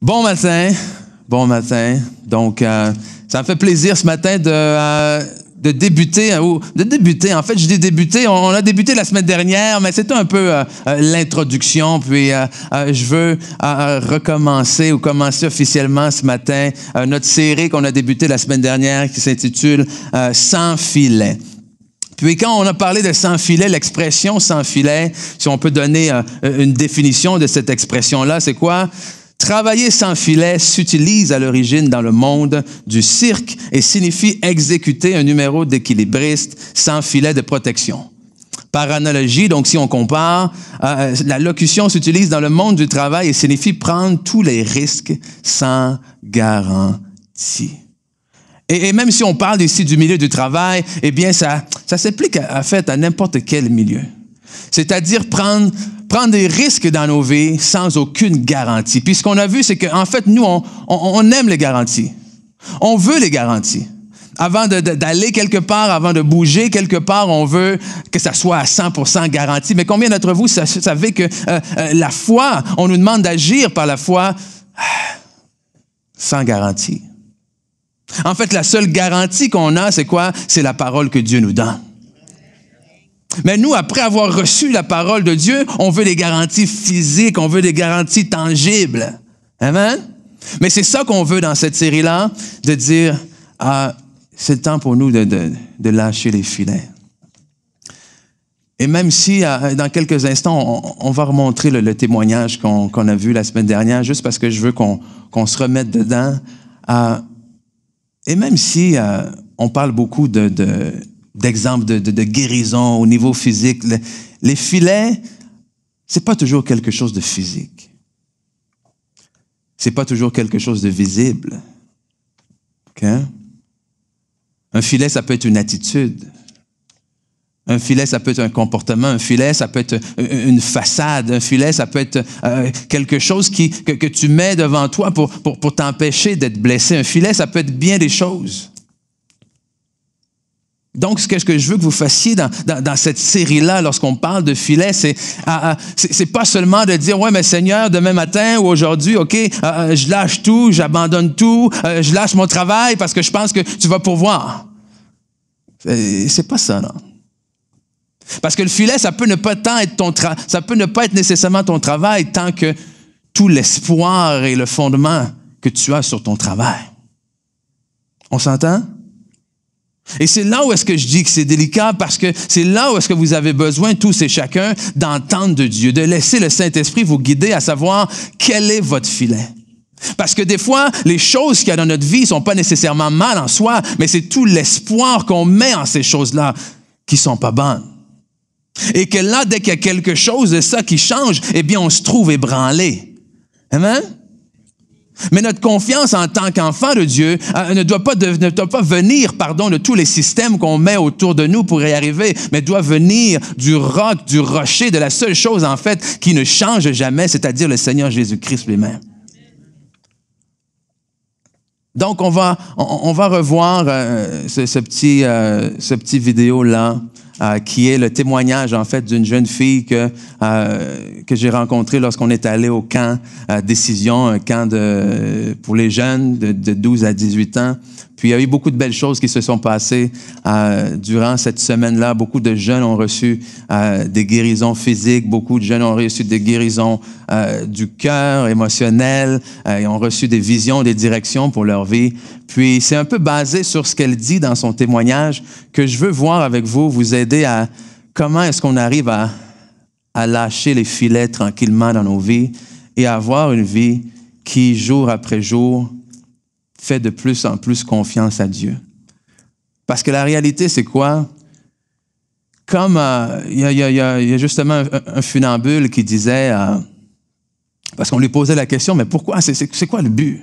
Bon matin, bon matin. Donc, ça me fait plaisir ce matin de débuter, en fait, je dis débuter, on a débuté la semaine dernière, mais c'était un peu l'introduction, puis je veux recommencer ou commencer officiellement ce matin notre série qu'on a débutée la semaine dernière qui s'intitule « Sans filet ». Puis quand on a parlé de sans filet, l'expression sans filet, si on peut donner une définition de cette expression-là, c'est quoi? Travailler sans filet s'utilise à l'origine dans le monde du cirque et signifie exécuter un numéro d'équilibriste sans filet de protection. Par analogie, donc si on compare, la locution s'utilise dans le monde du travail et signifie prendre tous les risques sans garantie. Et même si on parle ici du milieu du travail, eh bien, ça s'applique en fait à n'importe quel milieu. C'est-à-dire prendre des risques dans nos vies sans aucune garantie. Puis ce qu'on a vu, c'est qu'en fait, nous, on aime les garanties. On veut les garanties. Avant d'aller quelque part, avant de bouger quelque part, on veut que ça soit à 100% garanti. Mais combien d'entre vous savez que la foi, on nous demande d'agir par la foi sans garantie? En fait, la seule garantie qu'on a, c'est quoi? C'est la parole que Dieu nous donne. Mais nous, après avoir reçu la parole de Dieu, on veut des garanties physiques, on veut des garanties tangibles. Amen? Mais c'est ça qu'on veut dans cette série-là, de dire, c'est le temps pour nous de lâcher les filets. Et même si, dans quelques instants, on va remontrer le témoignage qu'on a vu la semaine dernière, juste parce que je veux qu'on se remette dedans. Et même si on parle beaucoup d'exemples de guérison au niveau physique, les filets, c'est pas toujours quelque chose de physique. C'est pas toujours quelque chose de visible. Okay? Un filet, ça peut être une attitude. Un filet, ça peut être un comportement. Un filet, ça peut être une façade. Un filet, ça peut être quelque chose que tu mets devant toi pour t'empêcher d'être blessé. Un filet, ça peut être bien des choses. Donc, ce que je veux que vous fassiez dans cette série-là, lorsqu'on parle de filet, c'est pas seulement de dire, ouais, mais Seigneur, demain matin ou aujourd'hui, OK, je lâche tout, j'abandonne tout, je lâche mon travail parce que je pense que tu vas pourvoir. C'est pas ça, non. Parce que le filet, ça peut ne pas être nécessairement ton travail tant que tout l'espoir et le fondement que tu as sur ton travail. On s'entend? Et c'est là où est-ce que je dis que c'est délicat, parce que c'est là où est-ce que vous avez besoin, tous et chacun, d'entendre de Dieu, de laisser le Saint-Esprit vous guider à savoir quel est votre filet. Parce que des fois, les choses qu'il y a dans notre vie ne sont pas nécessairement mal en soi, mais c'est tout l'espoir qu'on met en ces choses-là qui ne sont pas bonnes. Et que là, dès qu'il y a quelque chose de ça qui change, eh bien, on se trouve ébranlé. Amen? Mais notre confiance en tant qu'enfant de Dieu ne doit pas venir de tous les systèmes qu'on met autour de nous pour y arriver, mais doit venir du roc, du rocher, de la seule chose, en fait, qui ne change jamais, c'est-à-dire le Seigneur Jésus-Christ lui-même. Donc, on va revoir ce petit vidéo-là, qui est le témoignage, en fait, d'une jeune fille que j'ai rencontrée lorsqu'on est allé au camp Décision, un camp pour les jeunes de 12 à 18 ans. Puis il y a eu beaucoup de belles choses qui se sont passées durant cette semaine-là. Beaucoup de jeunes ont reçu des guérisons physiques, beaucoup de jeunes ont reçu des guérisons du cœur, émotionnel, ils ont reçu des visions, des directions pour leur vie. Puis c'est un peu basé sur ce qu'elle dit dans son témoignage que je veux voir avec vous, vous aider à comment est-ce qu'on arrive à lâcher les filets tranquillement dans nos vies et à avoir une vie qui, jour après jour, fait de plus en plus confiance à Dieu. Parce que la réalité, c'est quoi? Comme il y a justement un funambule qui disait, parce qu'on lui posait la question, mais pourquoi? C'est quoi le but?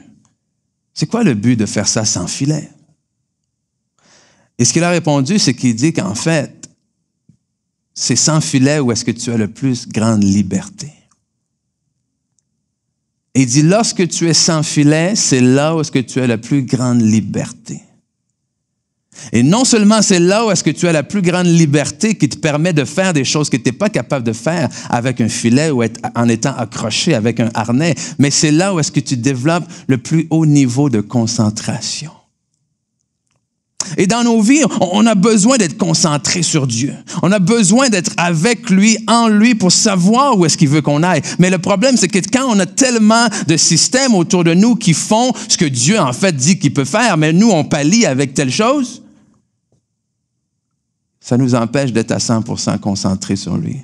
C'est quoi le but de faire ça sans filet? Et ce qu'il a répondu, c'est qu'il dit qu'en fait, c'est sans filet où est-ce que tu as le plus grande liberté. Et il dit, lorsque tu es sans filet, c'est là où est-ce que tu as la plus grande liberté. Et non seulement c'est là où est-ce que tu as la plus grande liberté qui te permet de faire des choses que tu n'es pas capable de faire avec un filet ou en étant accroché avec un harnais, mais c'est là où est-ce que tu développes le plus haut niveau de concentration. Et dans nos vies, on a besoin d'être concentré sur Dieu. On a besoin d'être avec lui, en lui, pour savoir où est-ce qu'il veut qu'on aille. Mais le problème, c'est que quand on a tellement de systèmes autour de nous qui font ce que Dieu, en fait, dit qu'il peut faire, mais nous, on pallie avec telle chose, ça nous empêche d'être à 100% concentrés sur lui.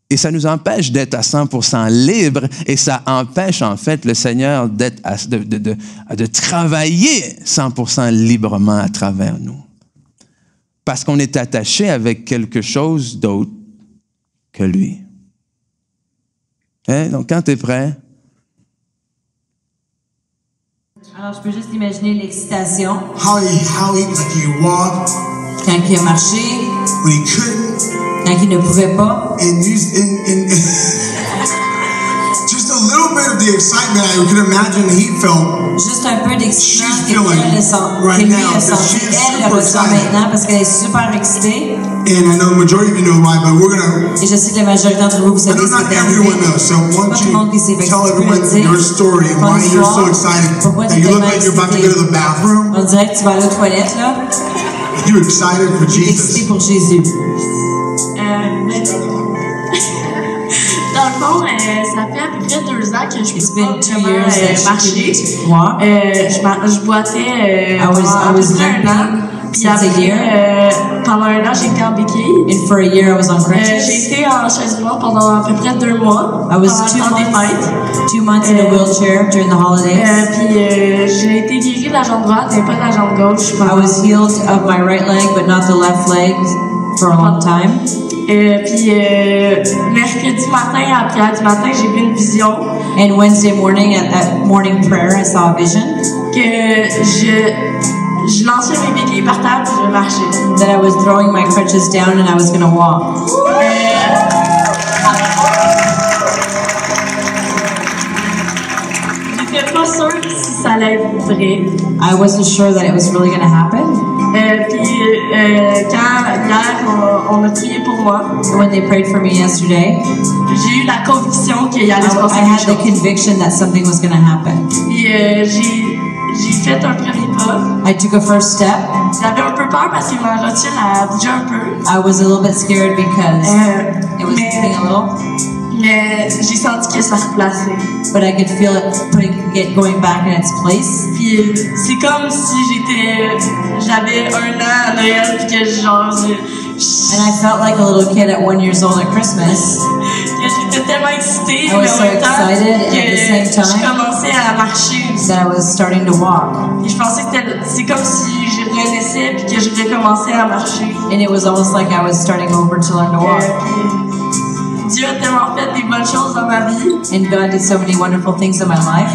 Et ça nous empêche d'être à 100% libre et ça empêche en fait le Seigneur de travailler 100% librement à travers nous. Parce qu'on est attaché avec quelque chose d'autre que lui. Hein? Donc quand tu es prêt. Alors je peux juste imaginer l'excitation. How he like he walked. Quand il a marché. When he couldn't. Quand il ne pouvait pas. And just a little bit of the excitement I could imagine he felt. Juste un peu d'excitement She's que feeling lui a senti. right now, Elle le super ressent excited. maintenant parce qu'elle est super excitée. And I know the majority of you know why, but we're gonna. Et je sais que la majorité d'entre vous, vous I savez know ce not qui est everyone arrivé. knows, so why Pas tout don't le monde qui sait. you Fait que tell tu peux everyone me dire your story and ton why you're so histoire, excited pourquoi tu that es you look tellement like you're about to excité. go to the bathroom. On dirait que tu vas aller aux toilettes, là. You excited for Tu es excité Jesus? pour Jésus. Dans le fond, ça fait à peu près 2 ans que je It's peux been pas 2 vraiment years that marcher. she didn't walk. Je boitais I was pendant un an. limping Puis since a après, year. pendant un an, j'étais en béquille. And for a year I was on J'ai crutches. été en chaise roulante pendant à peu près 2 mois. I was pendant le temps des fêtes. 2 months in a wheelchair during the holidays. Puis j'ai été guérie de la jambe droite et pas de la jambe gauche. I was healed of my right leg, but not the left leg for a long time. Puis mercredi matin, à la prière du matin, j'ai vu une vision And Wednesday morning at morning prayer, I saw a vision que je lançais mes béquilles par terre puis je marchais. that I was throwing my crutches down and I was going to walk. J'étais pas sûre si ça allait être vrai. I wasn't sure that it was really going to happen. Puis quand hier on a prié pour moi, And when they prayed for me yesterday, j'ai eu la conviction qu'il allait se passer I had quelque the chose. conviction that something was going to happen. Puis j'ai fait un premier pas. I took a first step. J'avais un peu peur parce que ma rotule a bougé un peu. I was a little bit scared because it was moving a little, Mais j'ai senti que ça replaçait. but I could feel it going back in its place. Puis c'est comme si j'avais 1 an à Noël puis que genre And I felt like a little kid at 1 year old at Christmas. que j'étais tellement excitée, I mais was en so même temps excited, and at the que same je time- commençais à marcher aussi. That I was starting to walk. Et je pensais que c'est comme si je renaissais puis que je recommençais à marcher. And it was almost like I was starting over to learn to walk. Puis Dieu a tellement fait des bonnes choses dans ma vie. And God did so many wonderful things in my life.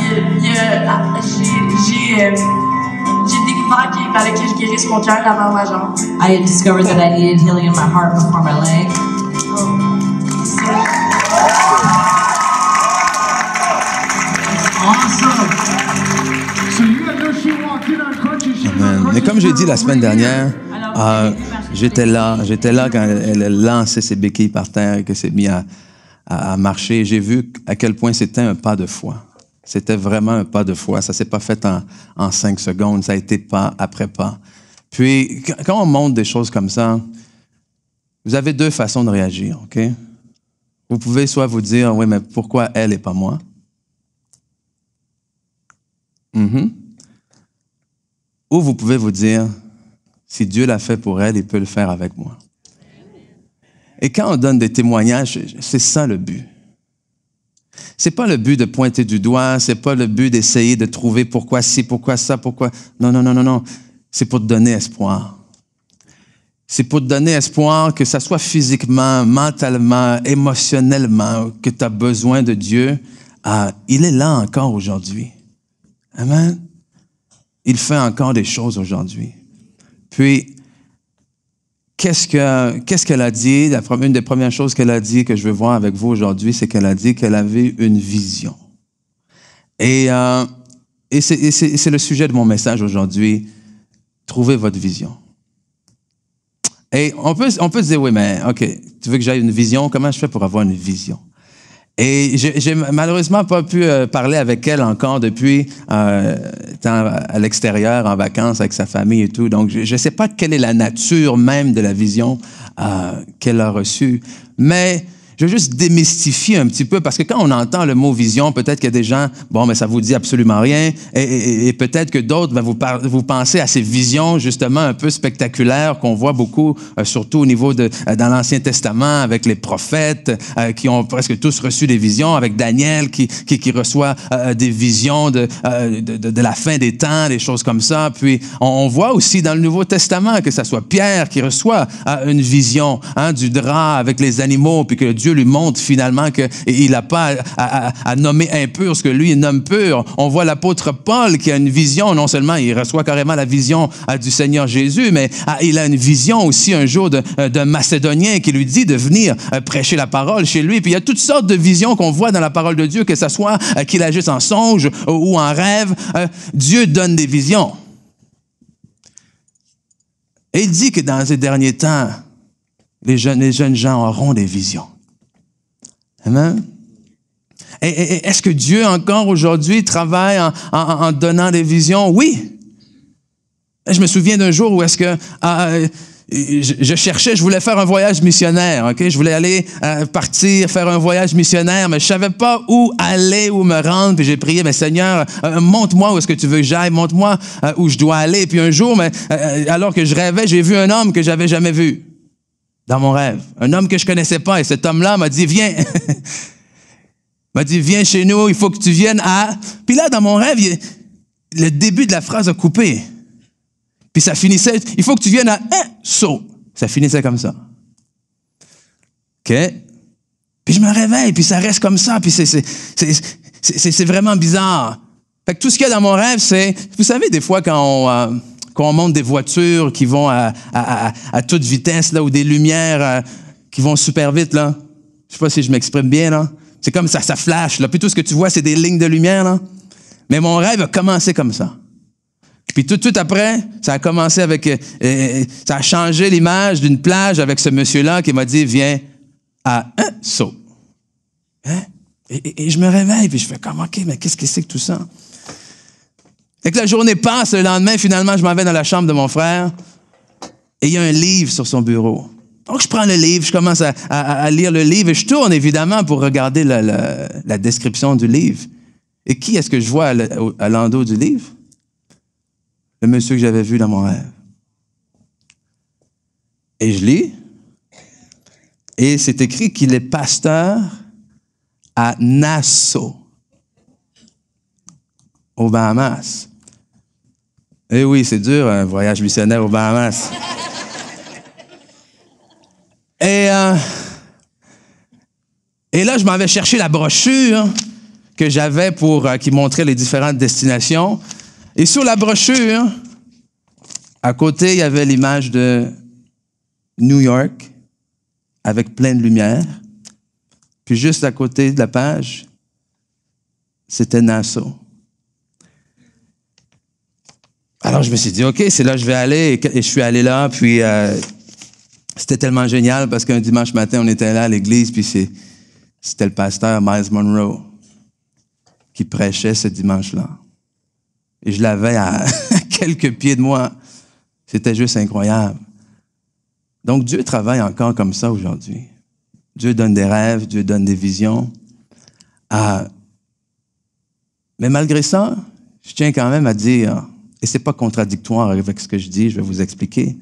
J'ai découvert qu'il fallait que je guérisse mon cœur avant ma jambe. I had discovered that I needed healing in my heart before my leg. Awesome. So you know she walked in on crutches. She was on Amen. Mais crutches comme j'ai for dit la semaine 3 years. dernière, j'étais là quand elle a lancé ses béquilles par terre et qu'elle s'est mise à marcher. J'ai vu à quel point c'était un pas de foi. C'était vraiment un pas de foi. Ça s'est pas fait en 5 secondes. Ça a été pas après pas. Puis, quand on montre des choses comme ça, vous avez 2 façons de réagir, OK? Vous pouvez soit vous dire, oui, mais pourquoi elle et pas moi? Ou vous pouvez vous dire, si Dieu l'a fait pour elle, il peut le faire avec moi. Et quand on donne des témoignages, c'est ça le but. C'est pas le but de pointer du doigt, c'est pas le but d'essayer de trouver pourquoi ci, pourquoi ça, pourquoi... Non. C'est pour te donner espoir. C'est pour te donner espoir que ça soit physiquement, mentalement, émotionnellement, que tu as besoin de Dieu. Il est là encore aujourd'hui. Amen. Il fait encore des choses aujourd'hui. Puis, qu'est-ce qu'elle a dit? Une des premières choses qu'elle a dit que je veux voir avec vous aujourd'hui, c'est qu'elle a dit qu'elle avait une vision. Et c'est le sujet de mon message aujourd'hui. trouvez votre vision. Et on peut se dire, oui, mais OK, tu veux que j'aie une vision? Comment je fais pour avoir une vision? Et j'ai malheureusement pas pu parler avec elle encore depuis étant à l'extérieur, en vacances avec sa famille et tout. Donc, je sais pas quelle est la nature même de la vision qu'elle a reçue. Mais je veux juste démystifier un petit peu, parce que quand on entend le mot vision, peut-être qu'il y a des gens, bon, mais ça vous dit absolument rien, et peut-être que d'autres, ben, vous pensez à ces visions, justement, un peu spectaculaires qu'on voit beaucoup, surtout au niveau dans l'Ancien Testament, avec les prophètes, qui ont presque tous reçu des visions, avec Daniel, qui reçoit des visions de la fin des temps, des choses comme ça. Puis, on voit aussi dans le Nouveau Testament, que ça soit Pierre qui reçoit une vision, du drap avec les animaux, puis que Dieu lui montre finalement qu'il n'a pas à nommer impur ce que lui il nomme pur. On voit l'apôtre Paul qui a une vision, non seulement il reçoit carrément la vision du Seigneur Jésus, mais il a une vision aussi un jour d'un Macédonien qui lui dit de venir prêcher la parole chez lui. Puis il y a toutes sortes de visions qu'on voit dans la parole de Dieu, que ce soit qu'il agisse en songe ou en rêve. Dieu donne des visions. Et il dit que dans ces derniers temps, les jeunes gens auront des visions. Amen. Et est-ce que Dieu encore aujourd'hui travaille en donnant des visions? Oui. Je me souviens d'un jour où est-ce que je voulais faire un voyage missionnaire, ok? Je voulais aller partir, faire un voyage missionnaire, mais je savais pas où aller, où me rendre. Puis j'ai prié, mais Seigneur, montre-moi où est-ce que tu veux que j'aille, montre-moi où je dois aller. Puis un jour, alors que je rêvais, j'ai vu un homme que j'avais jamais vu. Dans mon rêve. Un homme que je connaissais pas. Et cet homme-là m'a dit, viens. M'a dit, viens chez nous, il faut que tu viennes à... Puis là, dans mon rêve, le début de la phrase a coupé. Puis ça finissait, il faut que tu viennes à saut. Ça finissait comme ça. OK? Puis je me réveille, puis ça reste comme ça. Puis c'est vraiment bizarre. Fait que tout ce qu'il y a dans mon rêve, c'est... Vous savez, des fois, quand on monte des voitures qui vont à toute vitesse, là, ou des lumières qui vont super vite, là. Je sais pas si je m'exprime bien, là. C'est comme ça flash, là. Puis tout ce que tu vois, c'est des lignes de lumière, là. Mais mon rêve a commencé comme ça. Puis tout après, ça a commencé avec... ça a changé l'image d'une plage avec ce monsieur-là qui m'a dit, viens à un saut. Hein? Et je me réveille, puis je fais comme, OK, mais qu'est-ce que c'est que tout ça? Fait que la journée passe, le lendemain, finalement, je m'en vais dans la chambre de mon frère et il y a un livre sur son bureau. Donc, je prends le livre, je commence à lire le livre et je tourne, évidemment, pour regarder la description du livre. Et qui est-ce que je vois à l'endos du livre? Le monsieur que j'avais vu dans mon rêve. Et je lis, et c'est écrit qu'il est pasteur à Nassau, aux Bahamas. Eh oui, c'est dur, un voyage missionnaire aux Bahamas. Et là, je m'en vais chercher la brochure que j'avais qui montrait les différentes destinations. Et sur la brochure, à côté, il y avait l'image de New York avec plein de lumière. Puis juste à côté de la page, c'était Nassau. Alors, je me suis dit, OK, c'est là que je vais aller. Et je suis allé là, puis c'était tellement génial parce qu'un dimanche matin, on était là à l'église, puis c'était le pasteur Miles Monroe qui prêchait ce dimanche-là. Et je l'avais à quelques pieds de moi. C'était juste incroyable. Donc, Dieu travaille encore comme ça aujourd'hui. Dieu donne des rêves, Dieu donne des visions. Mais malgré ça, je tiens quand même à dire, et c'est pas contradictoire avec ce que je dis, je vais vous expliquer,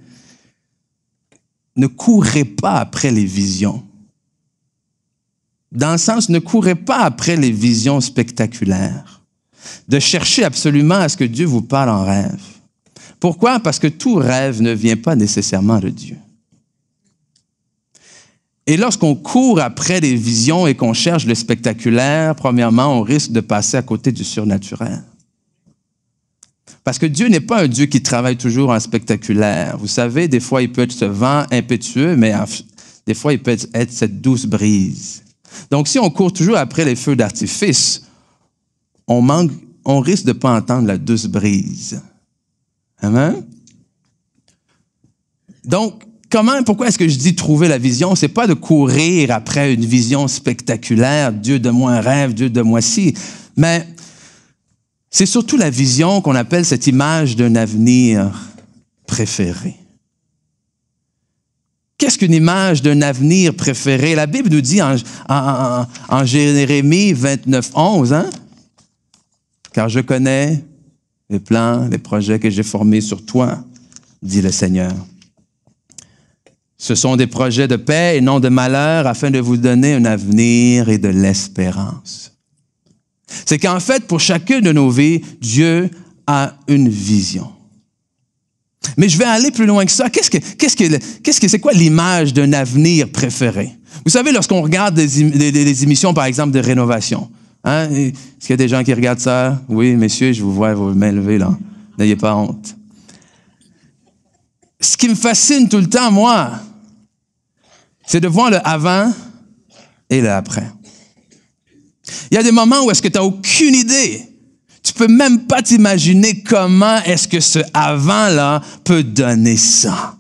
ne courez pas après les visions. Dans le sens, ne courez pas après les visions spectaculaires. De chercher absolument à ce que Dieu vous parle en rêve. Pourquoi? Parce que tout rêve ne vient pas nécessairement de Dieu. Et lorsqu'on court après les visions et qu'on cherche le spectaculaire, premièrement, on risque de passer à côté du surnaturel. Parce que Dieu n'est pas un Dieu qui travaille toujours en spectaculaire. Vous savez, des fois, il peut être ce vent impétueux, mais des fois, il peut être cette douce brise. Donc, si on court toujours après les feux d'artifice, on risque de ne pas entendre la douce brise. Amen? Donc, pourquoi est-ce que je dis trouver la vision? C'est pas de courir après une vision spectaculaire, Dieu donne-moi un rêve, Dieu donne-moi ci, mais c'est surtout la vision qu'on appelle cette image d'un avenir préféré. Qu'est-ce qu'une image d'un avenir préféré? La Bible nous dit en Jérémie 29, 11, hein? Car je connais les plans, les projets que j'ai formés sur toi, dit le Seigneur. Ce sont des projets de paix et non de malheur afin de vous donner un avenir et de l'espérance. C'est qu'en fait, pour chacune de nos vies, Dieu a une vision. Mais je vais aller plus loin que ça. C'est quoi l'image d'un avenir préféré? Vous savez, lorsqu'on regarde des émissions, par exemple, de rénovation, hein? Est-ce qu'il y a des gens qui regardent ça? Oui, messieurs, je vous vois vos mains levées, là. N'ayez pas honte. Ce qui me fascine tout le temps, moi, c'est de voir le avant et le après. Il y a des moments où est-ce que tu n'as aucune idée. Tu peux même pas t'imaginer comment est-ce que ce avant-là peut donner ça.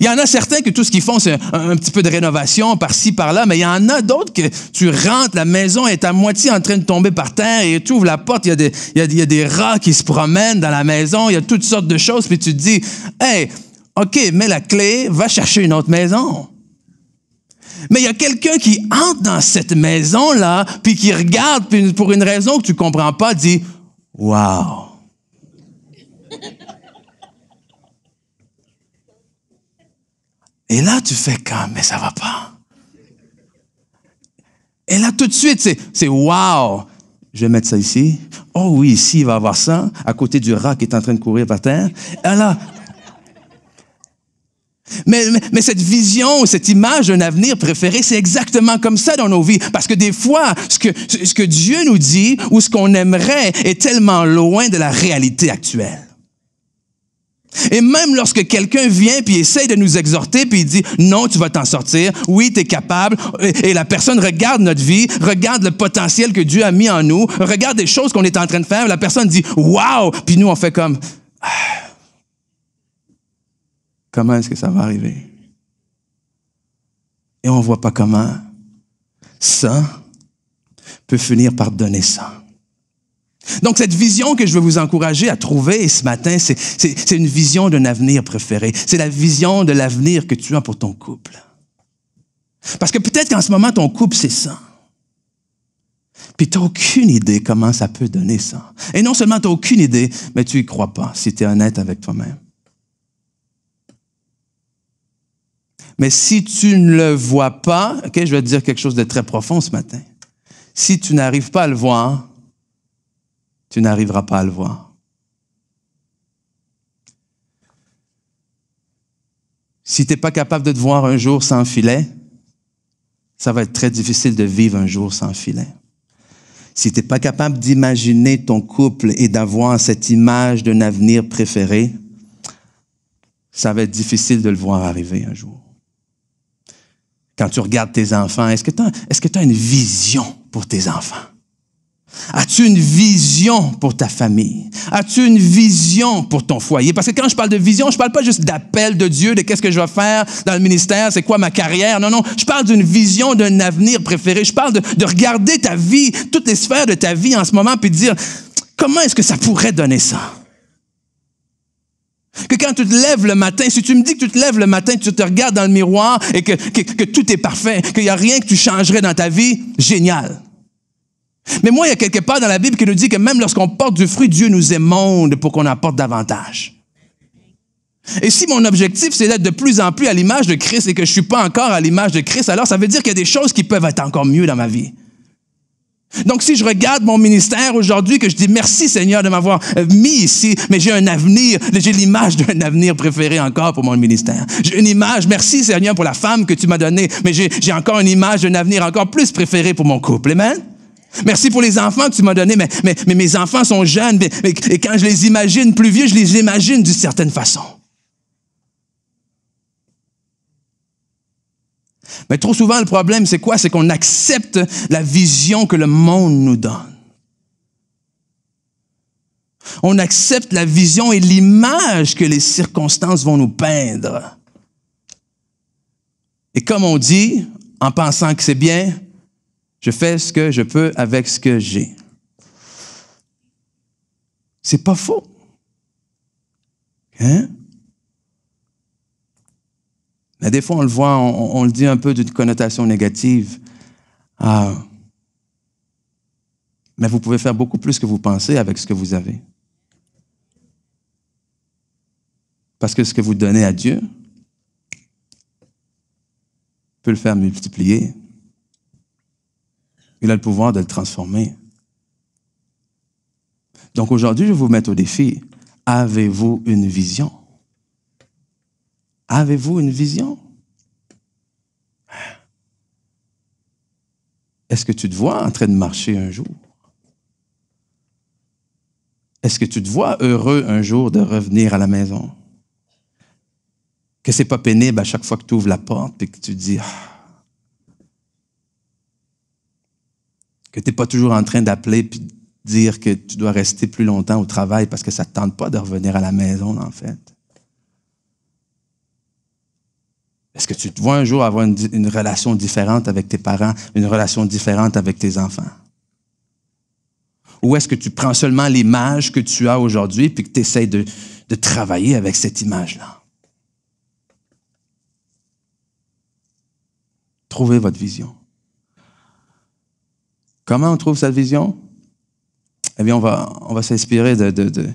Il y en a certains que tout ce qu'ils font, c'est un petit peu de rénovation par-ci, par-là, mais il y en a d'autres que tu rentres, la maison est à moitié en train de tomber par terre et tu ouvres la porte, il y a des rats qui se promènent dans la maison, il y a toutes sortes de choses, puis tu te dis, « Hey, OK, mets la clé, va chercher une autre maison. » Mais il y a quelqu'un qui entre dans cette maison-là, puis qui regarde, puis pour une raison que tu ne comprends pas, dit « Wow! » Et là, tu fais comme, mais ça va pas. Et là, tout de suite, c'est « Wow! » Je vais mettre ça ici. Oh oui, ici, il va y avoir ça, à côté du rat qui est en train de courir par terre. Et là, mais cette vision, cette image d'un avenir préféré, c'est exactement comme ça dans nos vies. Parce que des fois, ce que Dieu nous dit ou ce qu'on aimerait est tellement loin de la réalité actuelle. Et même lorsque quelqu'un vient puis essaye de nous exhorter puis il dit « Non, tu vas t'en sortir. Oui, tu es capable. » Et la personne regarde notre vie, regarde le potentiel que Dieu a mis en nous, regarde des choses qu'on est en train de faire. La personne dit « Wow! » Puis nous, on fait comme comment est-ce que ça va arriver? Et on ne voit pas comment ça peut finir par donner ça. Donc, cette vision que je veux vous encourager à trouver ce matin, c'est une vision d'un avenir préféré. C'est la vision de l'avenir que tu as pour ton couple. Parce que peut-être qu'en ce moment, ton couple, c'est ça. Puis tu n'as aucune idée comment ça peut donner ça. Et non seulement tu n'as aucune idée, mais tu n'y crois pas si tu es honnête avec toi-même. Mais si tu ne le vois pas, OK, je vais te dire quelque chose de très profond ce matin. Si tu n'arrives pas à le voir, tu n'arriveras pas à le voir. Si tu n'es pas capable de te voir un jour sans filet, ça va être très difficile de vivre un jour sans filet. Si tu n'es pas capable d'imaginer ton couple et d'avoir cette image d'un avenir préféré, ça va être difficile de le voir arriver un jour. Quand tu regardes tes enfants, est-ce que tu as une vision pour tes enfants? As-tu une vision pour ta famille? As-tu une vision pour ton foyer? Parce que quand je parle de vision, je ne parle pas juste d'appel de Dieu, de qu'est-ce que je vais faire dans le ministère, c'est quoi ma carrière. Non, je parle d'une vision, d'un avenir préféré. Je parle de regarder ta vie, toutes les sphères de ta vie en ce moment, puis de dire, comment est-ce que ça pourrait donner ça? Que quand tu te lèves le matin, si tu me dis que tu te lèves le matin, tu te regardes dans le miroir et que tout est parfait, qu'il n'y a rien que tu changerais dans ta vie, génial. Mais moi, il y a quelque part dans la Bible qui nous dit que même lorsqu'on porte du fruit, Dieu nous émonde pour qu'on en porte davantage. Et si mon objectif, c'est d'être de plus en plus à l'image de Christ et que je ne suis pas encore à l'image de Christ, alors ça veut dire qu'il y a des choses qui peuvent être encore mieux dans ma vie. Donc, si je regarde mon ministère aujourd'hui, que je dis merci Seigneur de m'avoir mis ici, mais j'ai un avenir, j'ai l'image d'un avenir préféré encore pour mon ministère. J'ai une image, merci Seigneur pour la femme que tu m'as donnée, mais j'ai encore une image d'un avenir encore plus préféré pour mon couple. Amen? Merci pour les enfants que tu m'as donnés, mais mes enfants sont jeunes, et quand je les imagine plus vieux, je les imagine d'une certaine façon. Mais trop souvent, le problème, c'est quoi? C'est qu'on accepte la vision que le monde nous donne. On accepte la vision et l'image que les circonstances vont nous peindre. Et comme on dit, en pensant que c'est bien, je fais ce que je peux avec ce que j'ai. C'est pas faux. Hein? Mais des fois, on le voit, on le dit un peu d'une connotation négative. Mais vous pouvez faire beaucoup plus que vous pensez avec ce que vous avez. Parce que ce que vous donnez à Dieu peut le faire multiplier. Il a le pouvoir de le transformer. Donc aujourd'hui, je vais vous mettre au défi. Avez-vous une vision? Avez-vous une vision? Est-ce que tu te vois en train de marcher un jour? Est-ce que tu te vois heureux un jour de revenir à la maison? Que c'est pas pénible à chaque fois que tu ouvres la porte et que tu te dis que tu n'es pas toujours en train d'appeler puis de dire que tu dois rester plus longtemps au travail parce que ça ne te tente pas de revenir à la maison, en fait. Est-ce que tu te vois un jour avoir une relation différente avec tes parents, une relation différente avec tes enfants? Ou est-ce que tu prends seulement l'image que tu as aujourd'hui puis que tu essaies de travailler avec cette image-là? Trouvez votre vision. Comment on trouve cette vision? Eh bien, on va s'inspirer de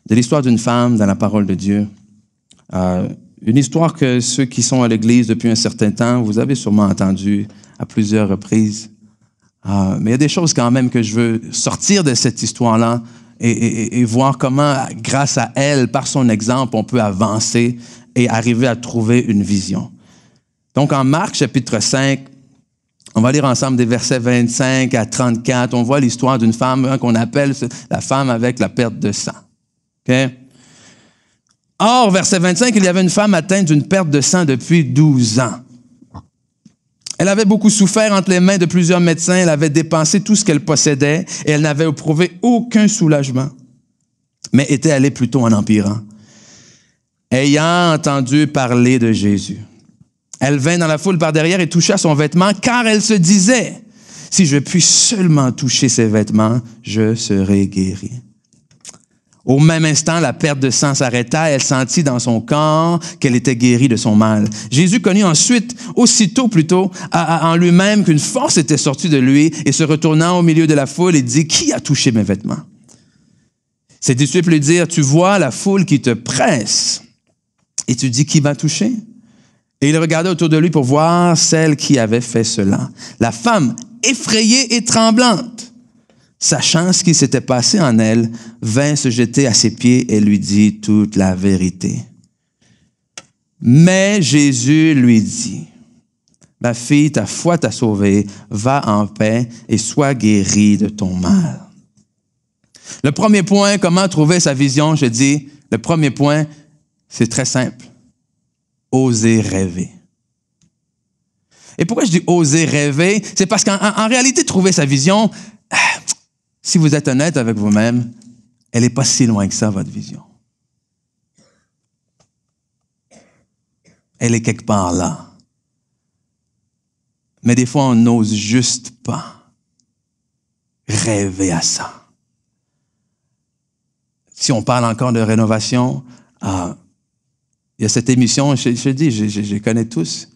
l'histoire d'une femme dans la parole de Dieu. Une histoire que ceux qui sont à l'Église depuis un certain temps, vous avez sûrement entendu à plusieurs reprises. Mais il y a des choses quand même que je veux sortir de cette histoire-là et voir comment, grâce à elle, par son exemple, on peut avancer et arriver à trouver une vision. Donc, en Marc, chapitre 5, on va lire ensemble des versets 25 à 34. On voit l'histoire d'une femme qu'on appelle la femme avec la perte de sang. Okay? Or, verset 25, il y avait une femme atteinte d'une perte de sang depuis 12 ans. Elle avait beaucoup souffert entre les mains de plusieurs médecins. Elle avait dépensé tout ce qu'elle possédait et elle n'avait éprouvé aucun soulagement, mais était allée plutôt en empirant. Ayant entendu parler de Jésus, elle vint dans la foule par derrière et toucha son vêtement, car elle se disait, « Si je puis seulement toucher ses vêtements, je serai guérie. » Au même instant, la perte de sang s'arrêta et elle sentit dans son corps qu'elle était guérie de son mal. Jésus connut aussitôt plutôt, en lui-même qu'une force était sortie de lui et se retournant au milieu de la foule, il dit, « Qui a touché mes vêtements? » Ses disciples lui dirent, « Tu vois la foule qui te presse et tu dis, qui m'a touché? » Et il regardait autour de lui pour voir celle qui avait fait cela. La femme, effrayée et tremblante, sachant ce qui s'était passé en elle, vint se jeter à ses pieds et lui dit toute la vérité. Mais Jésus lui dit, « Ma fille, ta foi t'a sauvée, va en paix et sois guérie de ton mal. » Le premier point, comment trouver sa vision, je dis, le premier point, c'est très simple. Oser rêver. Et pourquoi je dis oser rêver? C'est parce qu'en réalité, trouver sa vision, si vous êtes honnête avec vous-même, elle n'est pas si loin que ça, votre vision. Elle est quelque part là. Mais des fois, on n'ose juste pas rêver à ça. Si on parle encore de rénovation, il y a cette émission, je dis, je connais tous,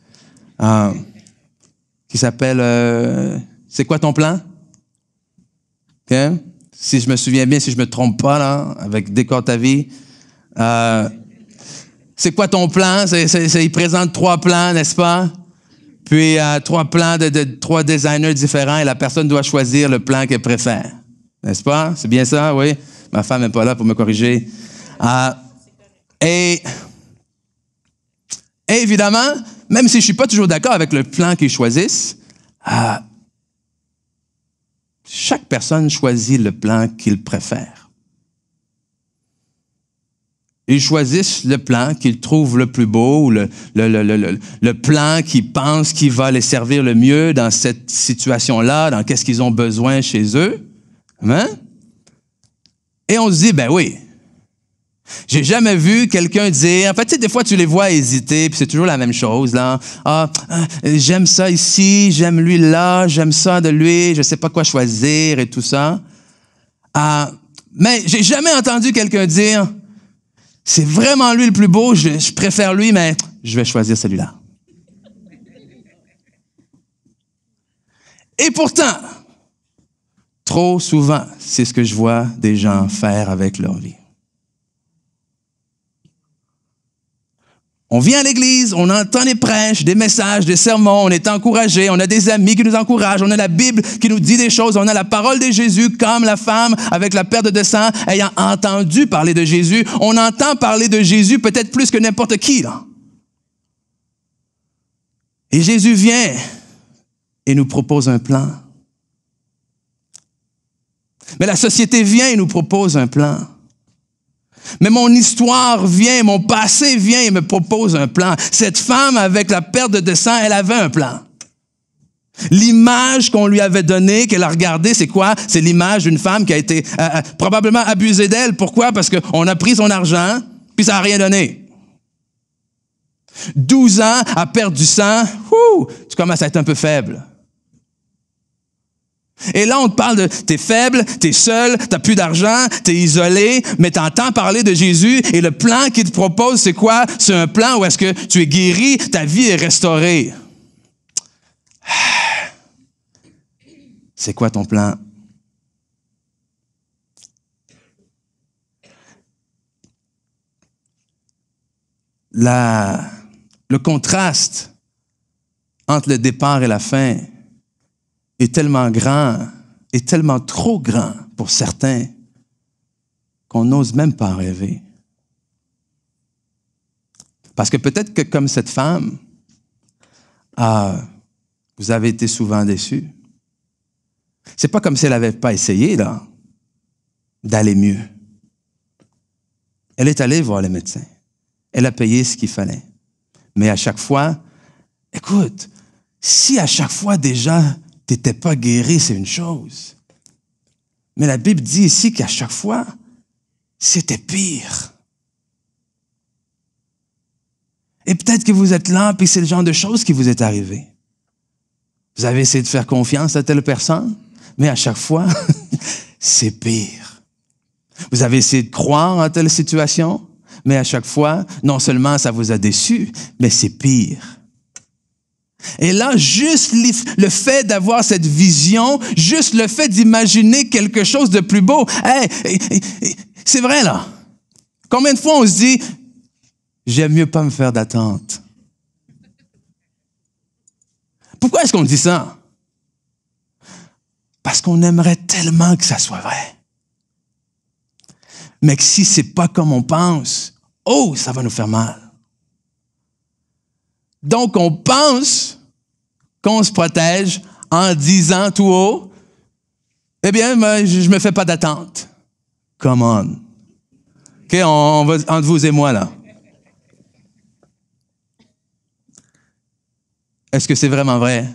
qui s'appelle C'est quoi ton plan? Okay? Si je me souviens bien, si je me trompe pas, là, avec Décore ta vie, c'est quoi ton plan? Il présente 3 plans, n'est-ce pas? Puis 3 plans de 3 designers différents et la personne doit choisir le plan qu'elle préfère. N'est-ce pas? C'est bien ça, oui? Ma femme n'est pas là pour me corriger. Et évidemment, même si je ne suis pas toujours d'accord avec le plan qu'ils choisissent, chaque personne choisit le plan qu'il préfère. Ils choisissent le plan qu'ils trouvent le plus beau, ou le plan qu'ils pensent qui va les servir le mieux dans cette situation-là, dans qu'est-ce qu'ils ont besoin chez eux. Amen? Et on se dit, ben oui, j'ai jamais vu quelqu'un dire, en fait, tu sais, des fois, tu les vois hésiter, puis c'est toujours la même chose, là. J'aime ça ici, j'aime lui là, j'aime ça de lui, je sais pas quoi choisir et tout ça. Mais j'ai jamais entendu quelqu'un dire, c'est vraiment lui le plus beau, je préfère lui, mais je vais choisir celui-là. Et pourtant, trop souvent, c'est ce que je vois des gens faire avec leur vie. On vient à l'église, on entend des prêches, des messages, des sermons, on est encouragé, on a des amis qui nous encouragent, on a la Bible qui nous dit des choses, on a la parole de Jésus comme la femme avec la perte de sang ayant entendu parler de Jésus. On entend parler de Jésus peut-être plus que n'importe qui, là. Et Jésus vient et nous propose un plan. Mais la société vient et nous propose un plan. Mais mon histoire vient, mon passé vient et me propose un plan. Cette femme avec la perte de sang, elle avait un plan. L'image qu'on lui avait donnée, qu'elle a regardée, c'est quoi? C'est l'image d'une femme qui a été probablement abusée d'elle. Pourquoi? Parce qu'on a pris son argent, puis ça n'a rien donné. 12 ans à perdre du sang, tu commences à être un peu faible. Et là, on te parle de, t'es faible, t'es seul, t'as plus d'argent, t'es isolé, mais t'entends parler de Jésus et le plan qu'il te propose, c'est quoi? C'est un plan où est-ce que tu es guéri, ta vie est restaurée. C'est quoi ton plan? Le contraste entre le départ et la fin est tellement grand, est tellement trop grand pour certains qu'on n'ose même pas en rêver. Parce que peut-être que comme cette femme, vous avez été souvent déçus. C'est pas comme si elle n'avait pas essayé, là, d'aller mieux. Elle est allée voir les médecins. Elle a payé ce qu'il fallait. Mais à chaque fois, écoute, si à chaque fois déjà, t'étais pas guéri, c'est une chose. Mais la Bible dit ici qu'à chaque fois, c'était pire. Et peut-être que vous êtes là, puis c'est le genre de choses qui vous est arrivé. Vous avez essayé de faire confiance à telle personne, mais à chaque fois, c'est pire. Vous avez essayé de croire en telle situation, mais à chaque fois, non seulement ça vous a déçu, mais c'est pire. Et là, juste le fait d'avoir cette vision, juste le fait d'imaginer quelque chose de plus beau, c'est vrai là. Combien de fois on se dit, j'aime mieux pas me faire d'attente. Pourquoi est-ce qu'on dit ça? Parce qu'on aimerait tellement que ça soit vrai. Mais que si c'est pas comme on pense, ça va nous faire mal. Donc, on pense qu'on se protège en disant tout haut, eh bien, je me fais pas d'attente. Come on. OK, on va entre vous et moi, là. Est-ce que c'est vraiment vrai?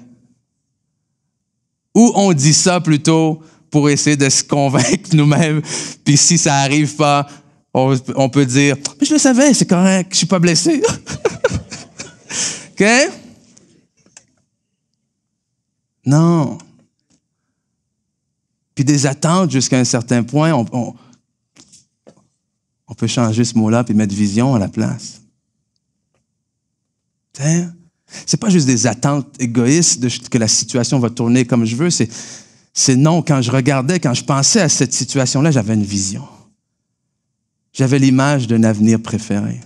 Ou on dit ça plutôt pour essayer de se convaincre nous-mêmes, puis si ça arrive pas, on peut dire, mais je le savais, c'est correct, je suis pas blessé. OK? Non. Puis des attentes jusqu'à un certain point, on peut changer ce mot-là puis mettre vision à la place. T'sais? C'est pas juste des attentes égoïstes que la situation va tourner comme je veux, c'est non, quand je pensais à cette situation-là, j'avais une vision. J'avais l'image d'un avenir préféré.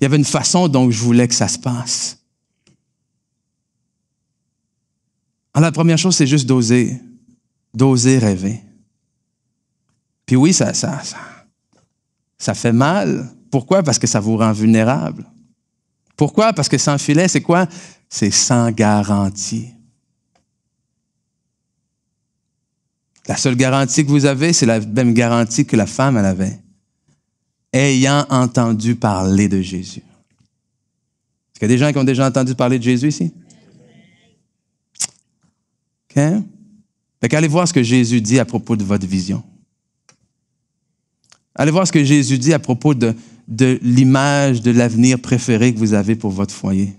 Il y avait une façon dont je voulais que ça se passe. Alors, la première chose, c'est juste d'oser rêver. Puis oui, ça fait mal. Pourquoi? Parce que ça vous rend vulnérable. Pourquoi? Parce que sans filet, c'est quoi? C'est sans garantie. La seule garantie que vous avez, c'est la même garantie que la femme, elle avait. Ayant entendu parler de Jésus. Est-ce qu'il y a des gens qui ont déjà entendu parler de Jésus ici? OK? Fait qu'allez voir ce que Jésus dit à propos de votre vision. Allez voir ce que Jésus dit à propos de l'image de l'avenir préféré que vous avez pour votre foyer.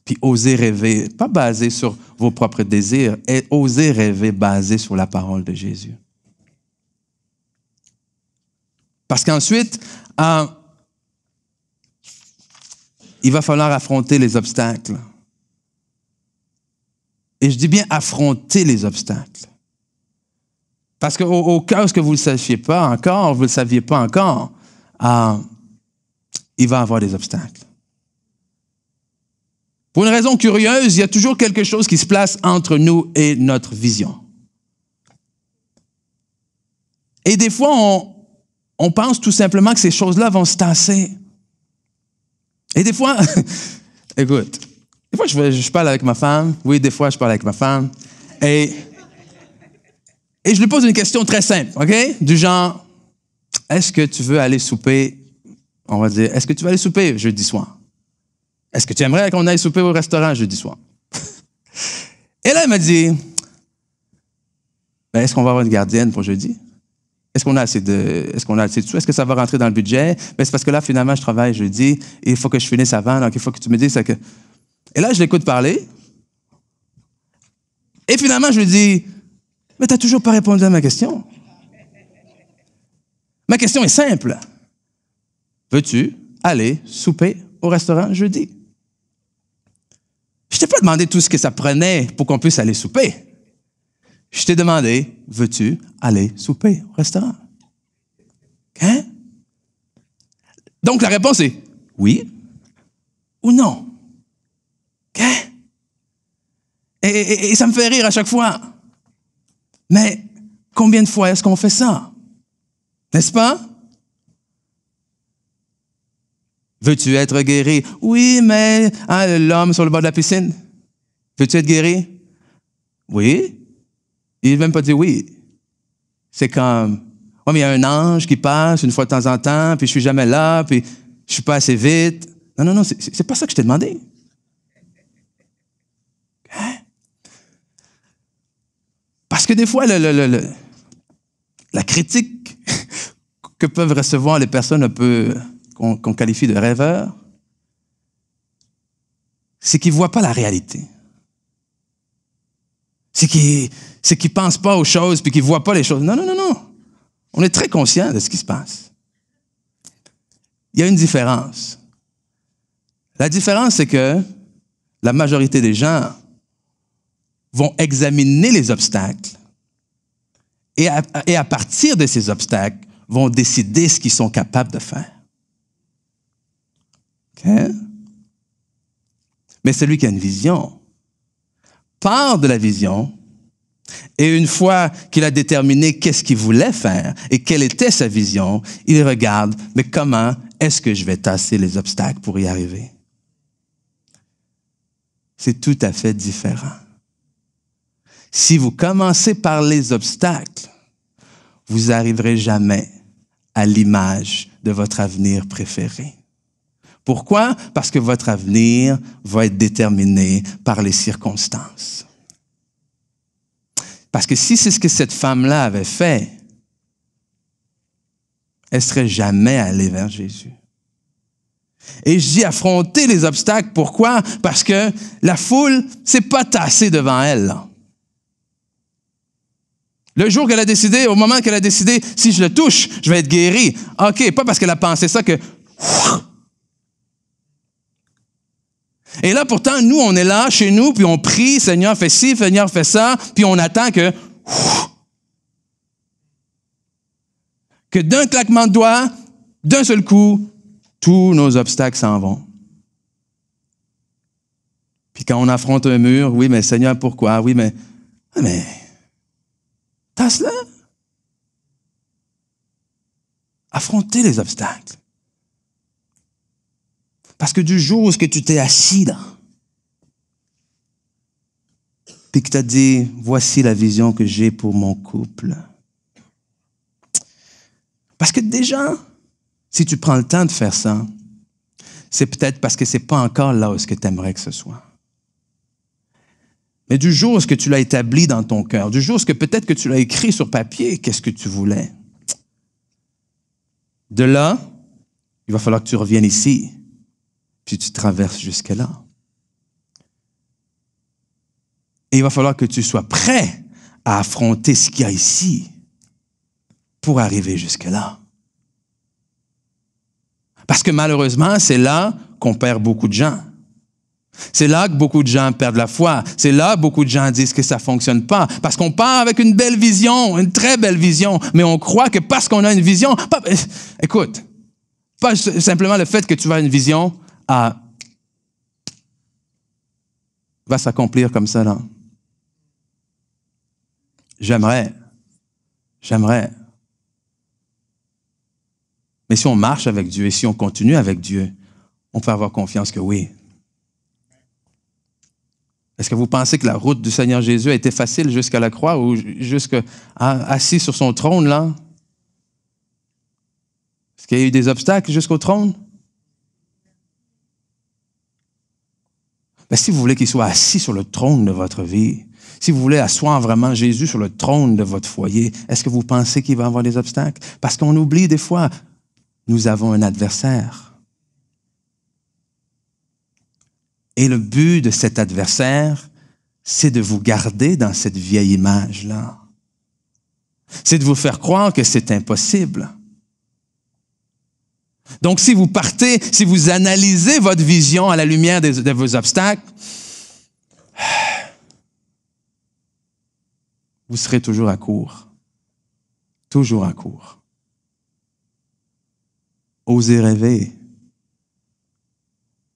Puis osez rêver, pas basé sur vos propres désirs, et osez rêver basé sur la parole de Jésus. Parce qu'ensuite, il va falloir affronter les obstacles. Et je dis bien affronter les obstacles. Parce qu'au cas où vous ne le saviez pas encore, il va y avoir des obstacles. Pour une raison curieuse, il y a toujours quelque chose qui se place entre nous et notre vision. Et des fois, on pense tout simplement que ces choses-là vont se tasser. Et des fois, écoute, des fois je parle avec ma femme. Oui, des fois je parle avec ma femme. Et je lui pose une question très simple, OK? Du genre, est-ce que tu veux aller souper, on va dire, est-ce que tu veux aller souper jeudi soir? Est-ce que tu aimerais qu'on aille souper au restaurant jeudi soir? Et là, elle m'a dit, ben, est-ce qu'on va avoir une gardienne pour jeudi? Est-ce qu'on a assez de sous? Est-ce que ça va rentrer dans le budget? Ben, c'est parce que là, finalement, je travaille jeudi et il faut que je finisse avant, donc il faut que tu me dises que... Et là, je l'écoute parler. Et finalement, je lui dis, mais tu n'as toujours pas répondu à ma question. Ma question est simple. Veux-tu aller souper au restaurant jeudi? Je t'ai pas demandé tout ce que ça prenait pour qu'on puisse aller souper. Je t'ai demandé, veux-tu aller souper au restaurant? Hein? Donc, la réponse est oui ou non. Hein? Et ça me fait rire à chaque fois. Mais combien de fois est-ce qu'on fait ça? N'est-ce pas? Veux-tu être guéri? Oui, mais l'homme sur le bord de la piscine. Veux-tu être guéri? Oui. Il n'a même pas dit oui. C'est comme, mais il y a un ange qui passe une fois de temps en temps, puis je suis jamais là, puis je suis pas assez vite. Non, c'est pas ça que je t'ai demandé. Hein? Parce que des fois, la critique que peuvent recevoir les personnes un peu qu'on qualifie de rêveurs, c'est qu'ils ne voient pas la réalité. C'est qu'ils ne pensent pas aux choses puis qu'ils ne voient pas les choses. Non. On est très conscient de ce qui se passe. Il y a une différence. La différence, c'est que la majorité des gens vont examiner les obstacles et à partir de ces obstacles, vont décider ce qu'ils sont capables de faire. Okay? Mais celui qui a une vision part de la vision et une fois qu'il a déterminé qu'est-ce qu'il voulait faire et quelle était sa vision, il regarde, mais comment est-ce que je vais tasser les obstacles pour y arriver? C'est tout à fait différent. Si vous commencez par les obstacles, vous n'arriverez jamais à l'image de votre avenir préféré. Pourquoi? Parce que votre avenir va être déterminé par les circonstances. Parce que si c'est ce que cette femme-là avait fait, elle ne serait jamais allée vers Jésus. Et je dis affronter les obstacles. Pourquoi? Parce que la foule ne s'est pas tassée devant elle. Là. Le jour qu'elle a décidé, au moment qu'elle a décidé, si je le touche, je vais être guéri. OK, pas parce qu'elle a pensé ça que... Et là, pourtant, nous, on est là, chez nous, puis on prie, Seigneur, fais ci, Seigneur, fais ça, puis on attend que d'un claquement de doigts, d'un seul coup, tous nos obstacles s'en vont. Puis quand on affronte un mur, oui, mais Seigneur, pourquoi? Oui, mais tasse-le. Affronter les obstacles. Parce que du jour où tu t'es assis là, puis que tu as dit, voici la vision que j'ai pour mon couple. Parce que déjà, si tu prends le temps de faire ça, c'est peut-être parce que ce n'est pas encore là où tu aimerais que ce soit. Mais du jour où tu l'as établi dans ton cœur, du jour où peut-être que tu l'as écrit sur papier, qu'est-ce que tu voulais? De là, il va falloir que tu reviennes ici, puis tu traverses jusque là. Et il va falloir que tu sois prêt à affronter ce qu'il y a ici pour arriver jusque là. Parce que malheureusement, c'est là qu'on perd beaucoup de gens. C'est là que beaucoup de gens perdent la foi. C'est là que beaucoup de gens disent que ça ne fonctionne pas. Parce qu'on part avec une belle vision, une très belle vision, mais on croit que parce qu'on a une vision... écoute, pas simplement le fait que tu as une vision va s'accomplir comme ça, là. J'aimerais. Mais si on marche avec Dieu et si on continue avec Dieu, on peut avoir confiance que oui. Est-ce que vous pensez que la route du Seigneur Jésus a été facile jusqu'à la croix ou jusqu'à assis sur son trône, là? Est-ce qu'il y a eu des obstacles jusqu'au trône? Mais si vous voulez qu'il soit assis sur le trône de votre vie, si vous voulez asseoir vraiment Jésus sur le trône de votre foyer, est-ce que vous pensez qu'il va y avoir des obstacles? Parce qu'on oublie des fois, nous avons un adversaire. Et le but de cet adversaire, c'est de vous garder dans cette vieille image-là. C'est de vous faire croire que c'est impossible. Donc, si vous partez, si vous analysez votre vision à la lumière de vos obstacles, vous serez toujours à court. Toujours à court. Osez rêver.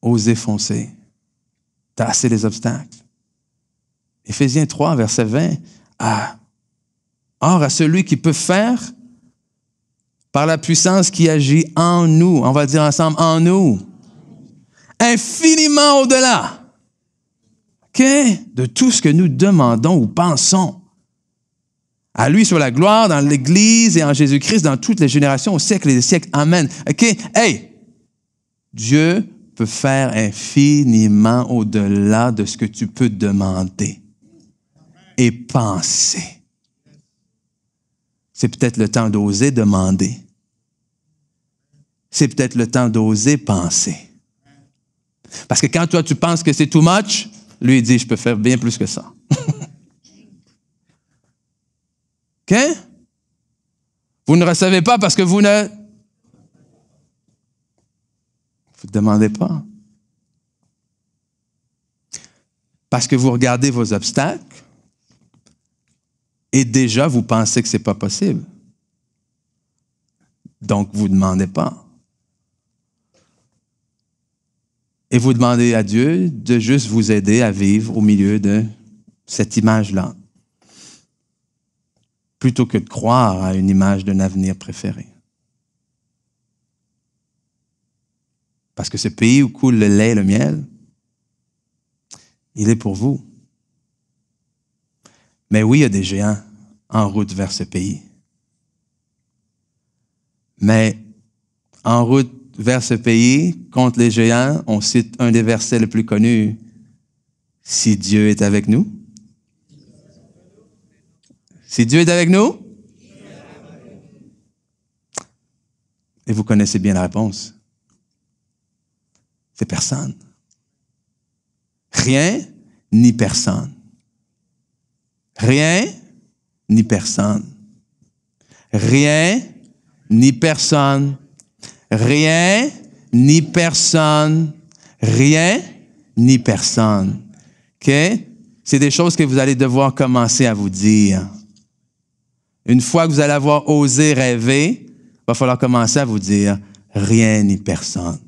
Osez foncer. Tasser les obstacles. Éphésiens 3, verset 20. Or, à celui qui peut faire, par la puissance qui agit en nous, on va dire ensemble, en nous, infiniment au-delà, de tout ce que nous demandons ou pensons. À lui soit la gloire dans l'Église et en Jésus-Christ dans toutes les générations, au siècle et des siècles. Amen. Dieu peut faire infiniment au-delà de ce que tu peux demander et penser. C'est peut-être le temps d'oser demander. C'est peut-être le temps d'oser penser. Parce que quand toi, tu penses que c'est too much, lui, il dit, je peux faire bien plus que ça. OK? Vous ne recevez pas parce que vous ne demandez pas. Parce que vous regardez vos obstacles et déjà vous pensez que ce n'est pas possible. Donc, vous ne demandez pas. Et vous demandez à Dieu de juste vous aider à vivre au milieu de cette image-là, plutôt que de croire à une image d'un avenir préféré. Parce que ce pays où coule le lait et le miel, il est pour vous. Mais oui, il y a des géants en route vers ce pays. Mais en route vers ce pays, contre les géants, on cite un des versets les plus connus. Si Dieu est avec nous. Si Dieu est avec nous. Et vous connaissez bien la réponse. C'est personne. Rien ni personne. Rien ni personne. Rien ni personne. Rien ni personne. Rien ni personne. OK? C'est des choses que vous allez devoir commencer à vous dire. Une fois que vous allez avoir osé rêver, il va falloir commencer à vous dire rien ni personne.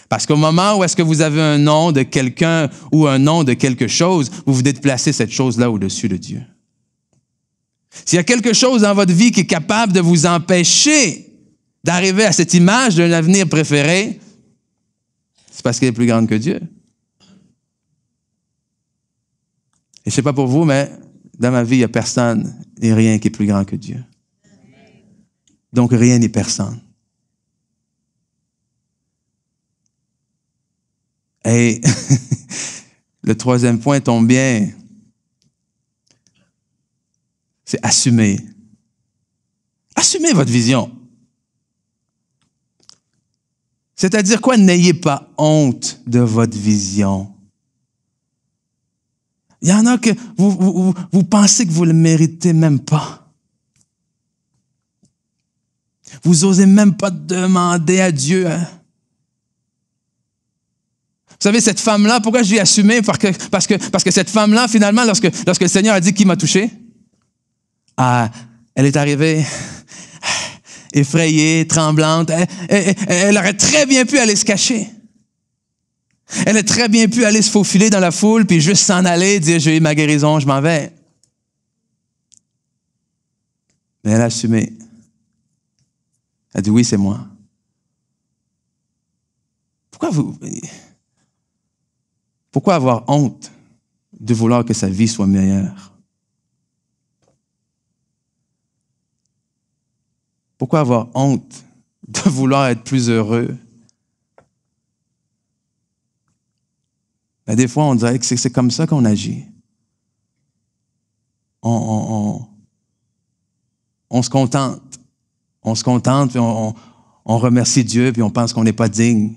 Parce qu'au moment où est-ce que vous avez un nom de quelqu'un ou un nom de quelque chose, vous venez de placer cette chose-là au-dessus de Dieu. S'il y a quelque chose dans votre vie qui est capable de vous empêcher d'arriver à cette image d'un avenir préféré, c'est parce qu'elle est plus grande que Dieu. Et je ne sais pas pour vous, mais dans ma vie, il n'y a personne et rien qui est plus grand que Dieu. Donc rien ni personne. Et le troisième point tombe bien. C'est assumer. Assumez votre vision. C'est-à-dire quoi? N'ayez pas honte de votre vision. Il y en a que vous pensez que vous ne le méritez même pas. Vous n'osez même pas demander à Dieu. Hein? Vous savez, cette femme-là, pourquoi je l'ai assumée? Parce que cette femme-là, finalement, lorsque le Seigneur a dit qui m'a touché, elle est arrivée effrayée, tremblante. Elle aurait très bien pu aller se cacher. Elle a très bien pu aller se faufiler dans la foule, puis juste s'en aller, dire, j'ai eu ma guérison, je m'en vais. Mais elle a assumé. Elle a dit, oui, c'est moi. Pourquoi avoir honte de vouloir que sa vie soit meilleure? Pourquoi avoir honte de vouloir être plus heureux? Mais des fois, on dirait que c'est comme ça qu'on agit. On se contente. On se contente, puis on remercie Dieu, puis on pense qu'on n'est pas digne.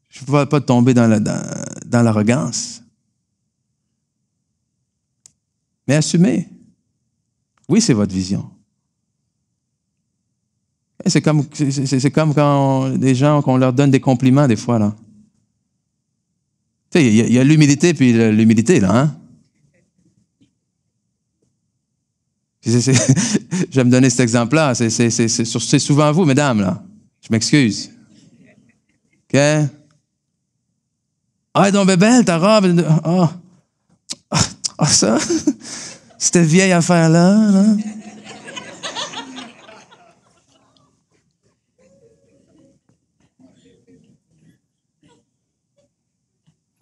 Je ne veux pas tomber dans l'arrogance. Mais assumez. Oui, c'est votre vision. C'est comme quand des gens, qu'on leur donne des compliments des fois, là. Tu sais, il y a l'humilité puis l'humilité, là, hein? J'aime donner cet exemple-là. C'est souvent vous, mesdames, là. Je m'excuse. OK? Ah, donc, belle, ta robe. Ça? Cette vieille affaire-là, là.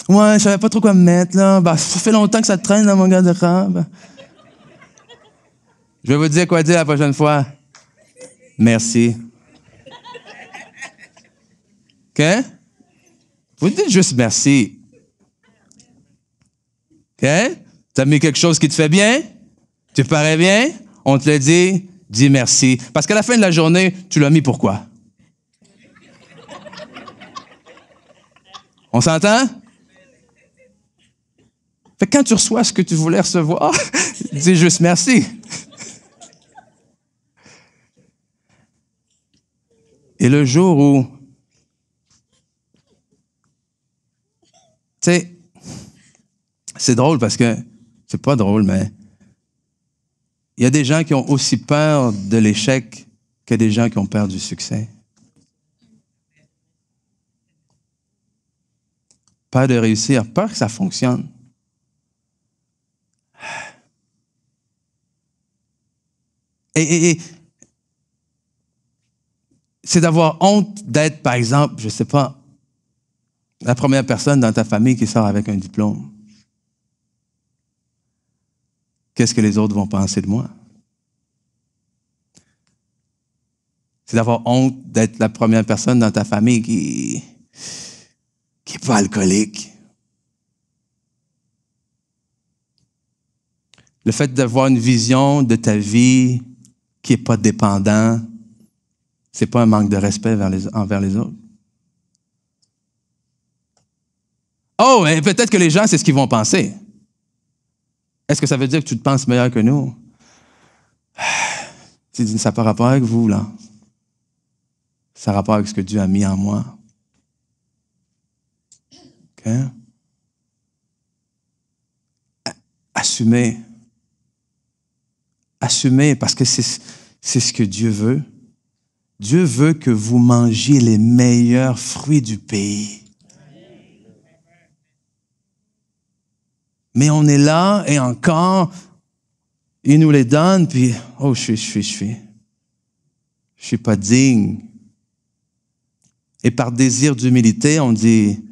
Ouais, je savais pas trop quoi me mettre, là. Bah, ça fait longtemps que ça traîne dans mon garde-robe. Je vais vous dire quoi dire la prochaine fois. Merci. OK? Vous dites juste merci. OK? Tu as mis quelque chose qui te fait bien? Tu parais bien? On te le dit, dis merci. Parce qu'à la fin de la journée, tu l'as mis pourquoi? On s'entend? Fait que quand tu reçois ce que tu voulais recevoir, dis juste merci. Et le jour où, tu sais, c'est drôle parce que, c'est pas drôle, mais il y a des gens qui ont aussi peur de l'échec que des gens qui ont peur du succès. Peur de réussir, peur que ça fonctionne. Et c'est d'avoir honte d'être, par exemple, je ne sais pas, la première personne dans ta famille qui sort avec un diplôme. Qu'est-ce que les autres vont penser de moi? C'est d'avoir honte d'être la première personne dans ta famille qui n'est pas alcoolique. Le fait d'avoir une vision de ta vie qui n'est pas dépendant, c'est pas un manque de respect envers les autres. Oh, mais peut-être que les gens, c'est ce qu'ils vont penser. Est-ce que ça veut dire que tu te penses meilleur que nous? Ça n'a pas rapport avec vous, là. Ça a rapport avec ce que Dieu a mis en moi. OK? Assumez. Assumez, parce que c'est ce que Dieu veut. Dieu veut que vous mangiez les meilleurs fruits du pays. Mais on est là et encore, il nous les donne, puis, oh, je suis pas digne. Et par désir d'humilité, on dit,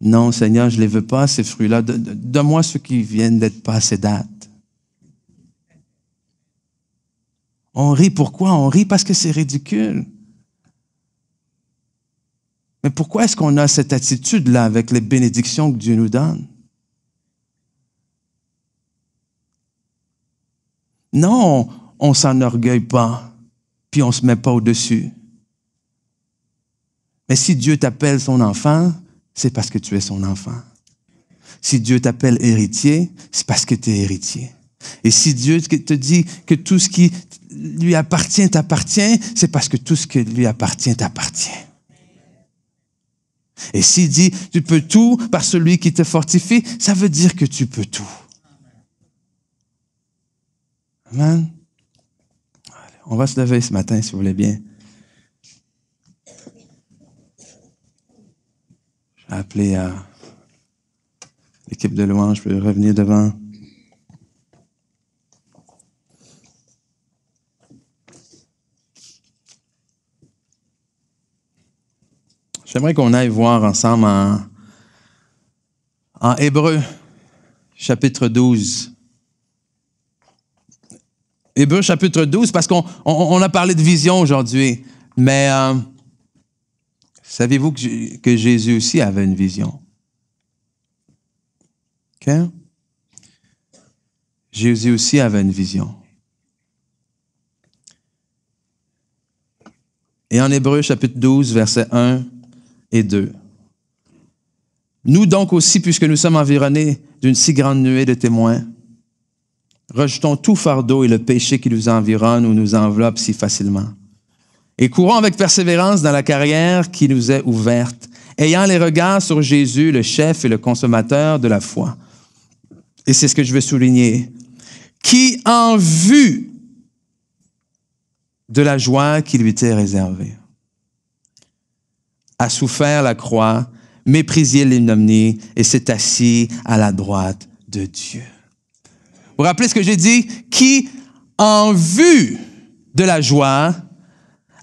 non, Seigneur, je les veux pas, ces fruits-là. Donne-moi ceux qui viennent d'être passés date. On rit pourquoi? On rit parce que c'est ridicule. Mais pourquoi est-ce qu'on a cette attitude-là avec les bénédictions que Dieu nous donne? Non, on ne s'enorgueille pas, puis on ne se met pas au-dessus. Mais si Dieu t'appelle son enfant, c'est parce que tu es son enfant. Si Dieu t'appelle héritier, c'est parce que tu es héritier. Et si Dieu te dit que tout ce qui lui appartient t'appartient, c'est parce que tout ce qui lui appartient t'appartient. Et s'il dit, tu peux tout par celui qui te fortifie, ça veut dire que tu peux tout. Amen. Allez, on va se lever ce matin, si vous voulez bien. Je vais appeler l'équipe de louange, je peux revenir devant. J'aimerais qu'on aille voir ensemble en Hébreux, chapitre 12. Hébreux, chapitre 12, parce qu'on a parlé de vision aujourd'hui, mais savez-vous que Jésus aussi avait une vision? OK? Jésus aussi avait une vision. Et en Hébreux, chapitre 12, versets 1 et 2. Nous donc aussi, puisque nous sommes environnés d'une si grande nuée de témoins, rejetons tout fardeau et le péché qui nous environne ou nous enveloppe si facilement. Et courons avec persévérance dans la carrière qui nous est ouverte, ayant les regards sur Jésus, le chef et le consommateur de la foi. Et c'est ce que je veux souligner. Qui, en vue de la joie qui lui était réservée, a souffert la croix, méprisé l'ignominie et s'est assis à la droite de Dieu. Vous vous rappelez ce que j'ai dit? Qui, en vue de la joie,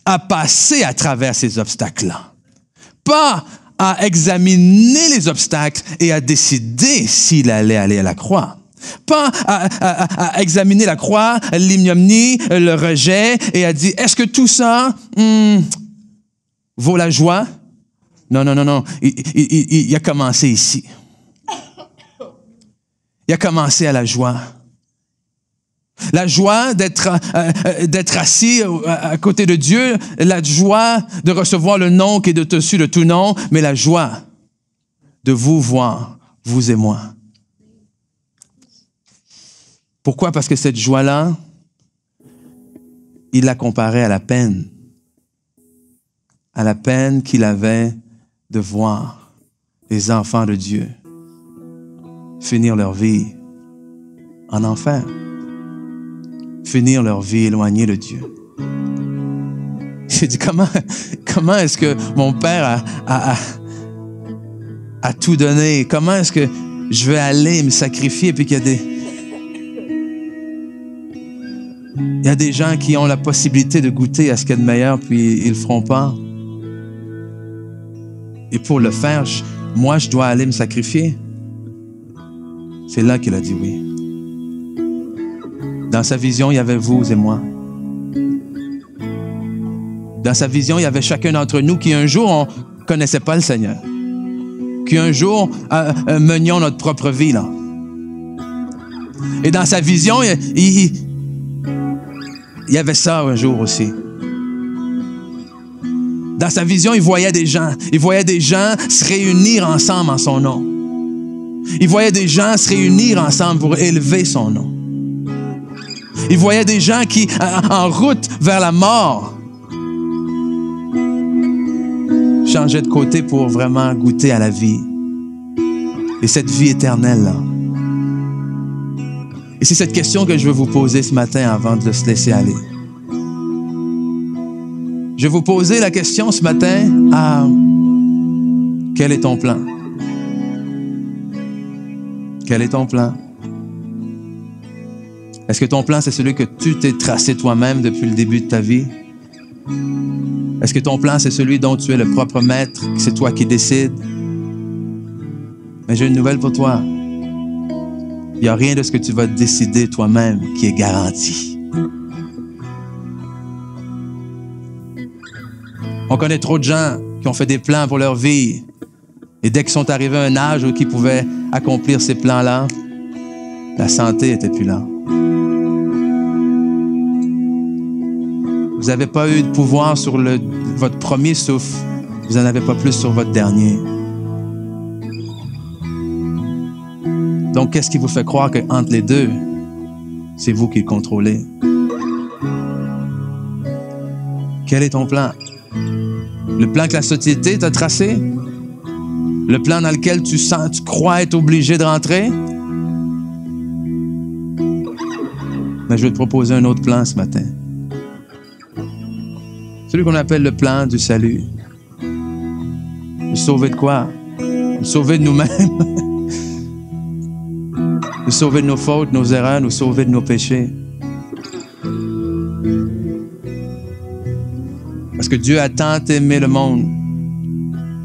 a passé à travers ces obstacles-là. Pas à examiner les obstacles et à décider s'il allait aller à la croix. Pas à examiner la croix, l'ignominie, le rejet et à dire, est-ce que tout ça vaut la joie? Non. Il a commencé ici. Il a commencé à la joie. La joie d'être assis à côté de Dieu, la joie de recevoir le nom qui est au-dessus de tout nom, mais la joie de vous voir, vous et moi. Pourquoi? Parce que cette joie-là, il la comparait à la peine qu'il avait de voir les enfants de Dieu finir leur vie en enfer, finir leur vie éloignée de Dieu. J'ai dit, comment est-ce que mon père a tout donné? Comment est-ce que je vais aller me sacrifier puis qu'il y a des gens qui ont la possibilité de goûter à ce qu'il y a de meilleur puis ils le feront pas. Et pour le faire, moi, je dois aller me sacrifier. C'est là qu'il a dit oui. Dans sa vision, il y avait vous et moi. Dans sa vision, il y avait chacun d'entre nous qui un jour, on ne connaissait pas le Seigneur. Qui un jour, menions notre propre vie, là. Et dans sa vision, il y avait ça un jour aussi. Dans sa vision, il voyait des gens se réunir ensemble en son nom. Il voyait des gens se réunir ensemble pour élever son nom. Il voyait des gens qui, en route vers la mort, changeaient de côté pour vraiment goûter à la vie. Et cette vie éternelle-là. Et c'est cette question que je veux vous poser ce matin avant de se laisser aller. Je vais vous poser la question ce matin, quel est ton plan? Quel est ton plan? Est-ce que ton plan, c'est celui que tu t'es tracé toi-même depuis le début de ta vie? Est-ce que ton plan, c'est celui dont tu es le propre maître, que c'est toi qui décides? Mais j'ai une nouvelle pour toi. Il n'y a rien de ce que tu vas décider toi-même qui est garanti. On connaît trop de gens qui ont fait des plans pour leur vie. Et dès qu'ils sont arrivés à un âge où ils pouvaient accomplir ces plans-là, la santé n'était plus là. Vous n'avez pas eu de pouvoir sur votre premier souffle. Vous n'en avez pas plus sur votre dernier. Donc, qu'est-ce qui vous fait croire qu'entre les deux, c'est vous qui le contrôlez? Quel est ton plan? Le plan que la société t'a tracé? Le plan dans lequel tu crois être obligé de rentrer? Mais je vais te proposer un autre plan ce matin. Celui qu'on appelle le plan du salut. Nous sauver de quoi? Nous sauver de nous-mêmes. Nous sauver de nos fautes, nos erreurs, nous sauver de nos péchés. Parce que Dieu a tant aimé le monde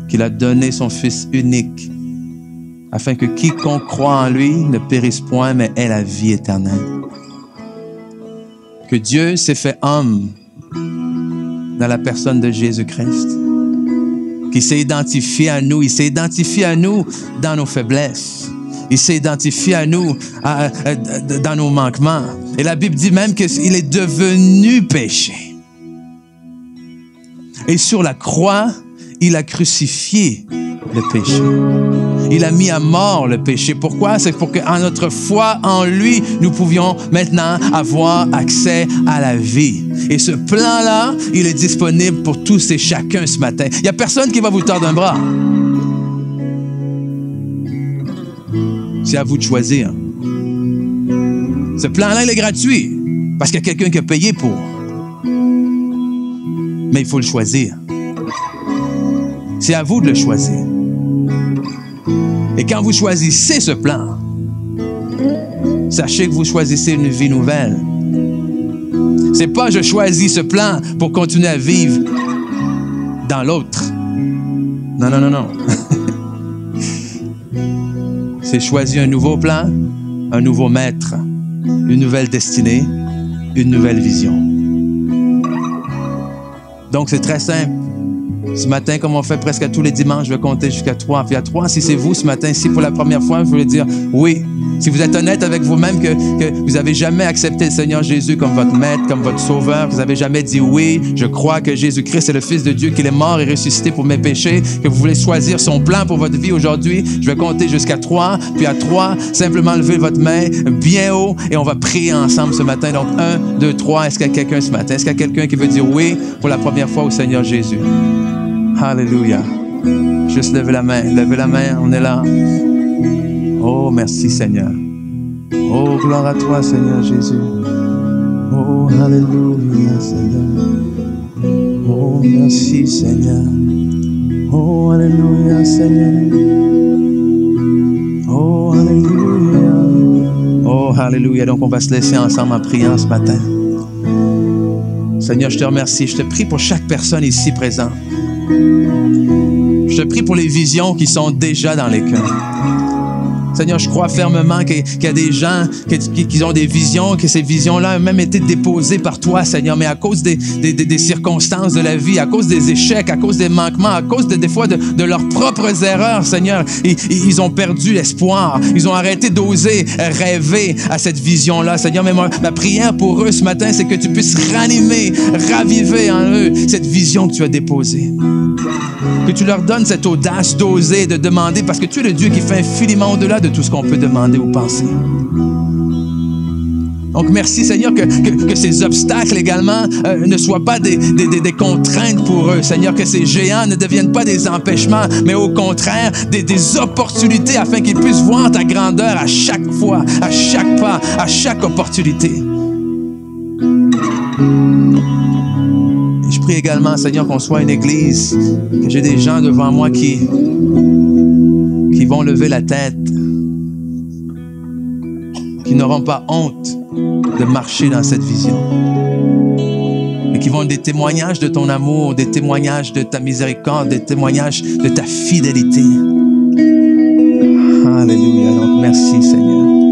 qu'il a donné son Fils unique afin que quiconque croit en lui ne périsse point, mais ait la vie éternelle. Que Dieu s'est fait homme dans la personne de Jésus-Christ, qui s'est identifié à nous, il s'est identifié à nous dans nos faiblesses. Il s'est identifié à nous dans nos manquements. Et la Bible dit même qu'il est devenu péché. Et sur la croix, il a crucifié le péché. Il a mis à mort le péché. Pourquoi? C'est pour qu'en notre foi en lui, nous pouvions maintenant avoir accès à la vie. Et ce plan-là, il est disponible pour tous et chacun ce matin. Il n'y a personne qui va vous tordre un bras. C'est à vous de choisir. Ce plan-là, il est gratuit parce qu'il y a quelqu'un qui a payé pour. Mais il faut le choisir. C'est à vous de le choisir. Et quand vous choisissez ce plan, sachez que vous choisissez une vie nouvelle. C'est pas je choisis ce plan pour continuer à vivre dans l'autre. Non, non, non, non. C'est choisir un nouveau plan, un nouveau maître, une nouvelle destinée, une nouvelle vision. Donc, c'est très simple. Ce matin, comme on fait presque tous les dimanches, je vais compter jusqu'à 3. Puis à 3, si c'est vous ce matin, si pour la première fois, je voulais dire oui. Si vous êtes honnête avec vous-même que vous n'avez jamais accepté le Seigneur Jésus comme votre maître, comme votre sauveur, vous n'avez jamais dit oui, je crois que Jésus-Christ est le Fils de Dieu, qu'il est mort et ressuscité pour mes péchés, que vous voulez choisir son plan pour votre vie aujourd'hui, je vais compter jusqu'à 3. Puis à 3, simplement levez votre main bien haut et on va prier ensemble ce matin. Donc 1, 2, 3. Est-ce qu'il y a quelqu'un ce matin? Est-ce qu'il y a quelqu'un qui veut dire oui pour la première fois au Seigneur Jésus? Alléluia. Juste levez la main, on est là. Oh, merci Seigneur. Oh, gloire à toi Seigneur Jésus. Oh, alléluia Seigneur. Oh, merci Seigneur. Oh, alléluia Seigneur. Oh, alléluia. Oh, alléluia. Donc, on va se laisser ensemble en priant ce matin. Seigneur, je te remercie. Je te prie pour chaque personne ici présente. Je te prie pour les visions qui sont déjà dans les cœurs. Seigneur, je crois fermement qu'il y a des gens qui ont des visions, que ces visions-là ont même été déposées par toi, Seigneur, mais à cause des circonstances de la vie, à cause des échecs, à cause des manquements, à cause des fois de leurs propres erreurs, Seigneur, ils ont perdu l'espoir. Ils ont arrêté d'oser rêver à cette vision-là, Seigneur. Mais ma prière pour eux ce matin, c'est que tu puisses ranimer, raviver en eux cette vision que tu as déposée. Que tu leur donnes cette audace d'oser, de demander, parce que tu es le Dieu qui fait infiniment au-delà de tout ce qu'on peut demander ou penser. Donc, merci Seigneur que ces obstacles également ne soient pas des contraintes pour eux. Seigneur, que ces géants ne deviennent pas des empêchements, mais au contraire, des opportunités afin qu'ils puissent voir ta grandeur à chaque fois, à chaque pas, à chaque opportunité. Et je prie également, Seigneur, qu'on soit une église, que j'ai des gens devant moi qui vont lever la tête, qui n'auront pas honte de marcher dans cette vision, mais qui vont être des témoignages de ton amour, des témoignages de ta miséricorde, des témoignages de ta fidélité. Alléluia. Donc, merci, Seigneur.